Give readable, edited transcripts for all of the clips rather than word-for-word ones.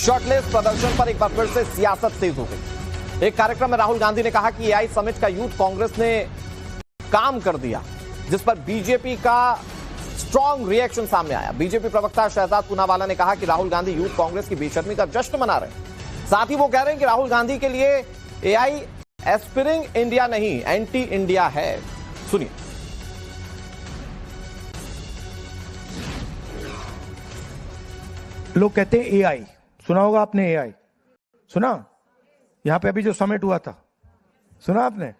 Shirtless प्रदर्शन पर एक बार फिर से सियासत तेज हो गई। एक कार्यक्रम में राहुल गांधी ने कहा कि एआई समिट का यूथ कांग्रेस ने काम कर दिया, जिस पर बीजेपी का स्ट्रांग रिएक्शन सामने आया। बीजेपी प्रवक्ता शहजाद पूनावाला ने कहा कि राहुल गांधी यूथ कांग्रेस की बेशर्मी का जश्न मना रहे हैं। साथ ही वो कह रहे हैं कि राहुल गांधी के लिए एआई एस्पिरिंग इंडिया नहीं, एंटी इंडिया है। सुनिए। लोग कहते हैं एआई, सुना होगा आपने एआई, सुना? यहां पे अभी जो समिट हुआ था, सुना आपने?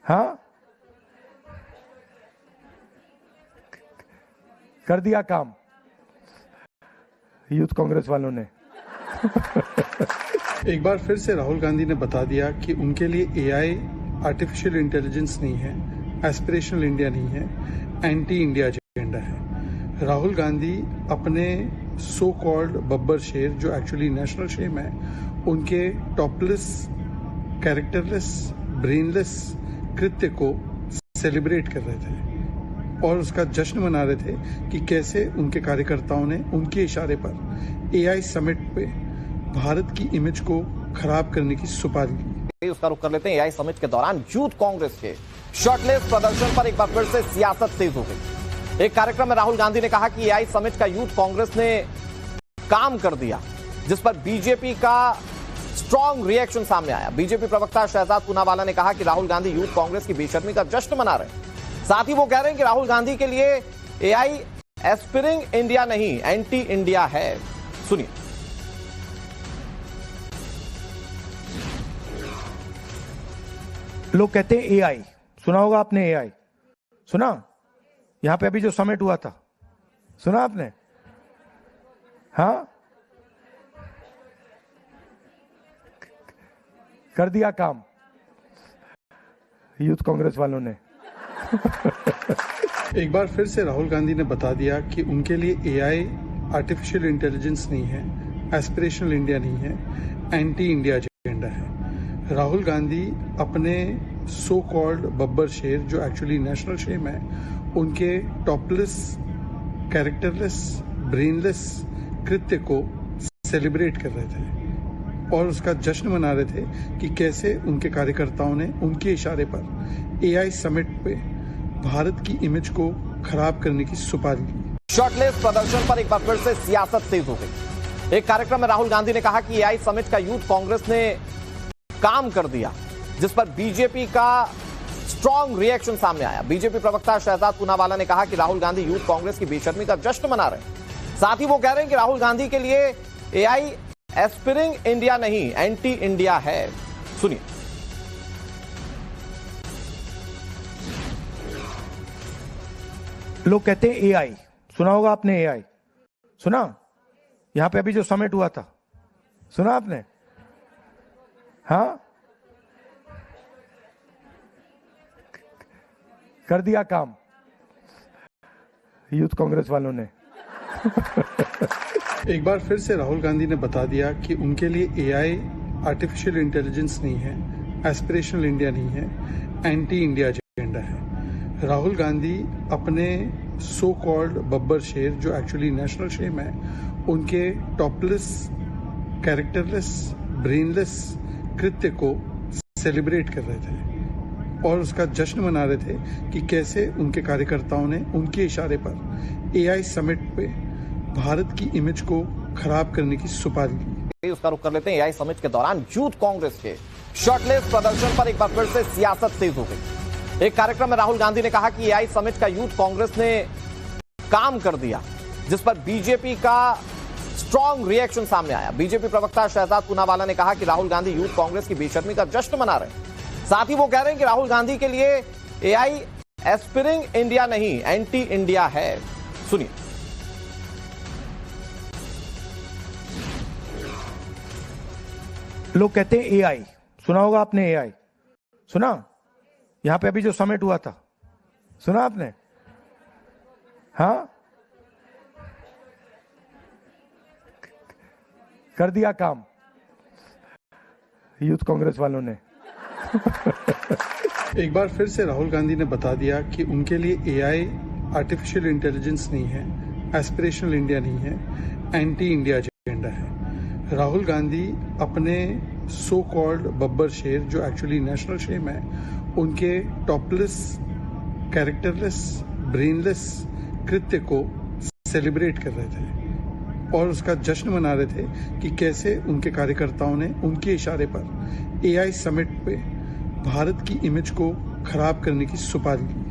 हाँ, कर दिया काम यूथ कांग्रेस वालों ने। एक बार फिर से राहुल गांधी ने बता दिया कि उनके लिए एआई आर्टिफिशियल इंटेलिजेंस नहीं है, एस्पिरेशनल इंडिया नहीं है, एंटी इंडिया एजेंडा है। राहुल गांधी अपने सो कॉल्ड बब्बर शेर, जो एक्चुअली नेशनल शेम है, उनके टॉपलेस, कैरेक्टरलेस, ब्रेनलेस कृत्य को सेलिब्रेट कर रहे थे और उसका जश्न मना रहे थे कि कैसे उनके कार्यकर्ताओं ने उनके इशारे पर एआई समिट पे भारत की इमेज को खराब करने की सुपारी ली। उसका रुख कर लेते हैं। एआई समिट के दौरान यूथ कांग्रेस के शर्टलेस प्रदर्शन पर एक बार फिर से सियासत तेज हो गई। एक कार्यक्रम में राहुल गांधी ने कहा कि एआई समिट का यूथ कांग्रेस ने काम कर दिया, जिस पर बीजेपी का स्ट्रांग रिएक्शन सामने आया। बीजेपी प्रवक्ता शहजाद पूनावाला ने कहा कि राहुल गांधी यूथ कांग्रेस की बेशर्मी का जश्न मना रहे हैं। साथ ही वो कह रहे हैं कि राहुल गांधी के लिए एआई एस्पिरिंग इंडिया नहीं, एंटी इंडिया है। सुनिए। लोग कहते हैं एआई, सुना होगा आपने एआई, सुना? यहां पे अभी जो समिट हुआ था, सुना आपने? हाँ, कर दिया काम यूथ कांग्रेस वालों ने। एक बार फिर से राहुल गांधी ने बता दिया कि उनके लिए एआई आर्टिफिशियल इंटेलिजेंस नहीं है, एस्पिरेशनल इंडिया नहीं है, एंटी इंडिया एजेंडा है। राहुल गांधी अपने सो कॉल्ड बब्बर शेर, जो एक्चुअली नेशनल शेम है, उनके टॉपलेस, कैरेक्टरलेस, ब्रेनलेस कृत्य को सेलिब्रेट कर रहे थे और उसका जश्न मना रहे थे कि कैसे उनके कार्यकर्ताओं ने उनके इशारे पर एआई समिट पे भारत की इमेज को खराब करने की सुपारी ली। शर्टलेस प्रदर्शन पर एक बार फिर से सियासत तेज हो गई। एक कार्यक्रम में राहुल गांधी ने कहा कि एआई समिट का यूथ कांग्रेस ने काम कर दिया, जिस पर बीजेपी का स्ट्रांग रिएक्शन सामने आया। बीजेपी प्रवक्ता शहजाद पूनावाला ने कहा कि राहुल गांधी यूथ कांग्रेस की बेशर्मी का जश्न मना रहे हैं। साथ ही वो कह रहे हैं कि राहुल गांधी के लिए एआई एस्पिरिंग इंडिया नहीं, एंटी इंडिया है। सुनिए। लोग कहते हैं एआई, सुना होगा आपने एआई, सुना? यहां पे अभी जो समिट हुआ था, सुना आपने? हाँ, कर दिया काम यूथ कांग्रेस वालों ने। एक बार फिर से राहुल गांधी ने बता दिया कि उनके लिए एआई आर्टिफिशियल इंटेलिजेंस नहीं है, एस्पिरेशनल इंडिया नहीं है, एंटी इंडिया एजेंडा है। राहुल गांधी अपने सो कॉल्ड बब्बर शेर, जो एक्चुअली नेशनल शेम है, उनके टॉपलेस, कैरेक्टरलेस, ब्रेनलेस कृत्य को सेलिब्रेट कर रहे थे और उसका जश्न मना रहे थे कि कैसे उनके कार्यकर्ताओं ने उनके इशारे पर एआई समिट पे भारत की इमेज को खराब करने की सुपारी ली। उसका रुख कर लेते हैं। एआई समिट के दौरान यूथ कांग्रेस के शर्टलेस प्रदर्शन पर एक बार फिर से सियासत तेज हो गई। एक कार्यक्रम में राहुल गांधी ने कहा कि एआई समिट का यूथ कांग्रेस ने काम कर दिया, जिस पर बीजेपी का स्ट्रांग रिएक्शन सामने आया। बीजेपी प्रवक्ता शहजाद पूनावाला ने कहा कि राहुल गांधी यूथ कांग्रेस की बेशर्मी का जश्न मना रहे हैं। साथ ही वो कह रहे हैं कि राहुल गांधी के लिए एआई एस्पिरिंग इंडिया नहीं, एंटी इंडिया है। सुनिए। लोग कहते हैं एआई, सुना होगा आपने एआई, सुना? यहां पे अभी जो समिट हुआ था, सुना आपने? हाँ, कर दिया काम यूथ कांग्रेस वालों ने। एक बार फिर से राहुल गांधी ने बता दिया कि उनके लिए एआई आर्टिफिशियल इंटेलिजेंस नहीं है, एस्पिरेशनल इंडिया नहीं है, एंटी इंडिया एजेंडा है। राहुल गांधी अपने सो कॉल्ड बब्बर शेर, जो एक्चुअली नेशनल शेम है, उनके टॉपलेस, कैरेक्टरलेस, ब्रेनलेस कृत्य को सेलिब्रेट कर रहे थे और उसका जश्न मना रहे थे कि कैसे उनके कार्यकर्ताओं ने उनके इशारे पर एआई समिट पे भारत की इमेज को खराब करने की सुपारी ली।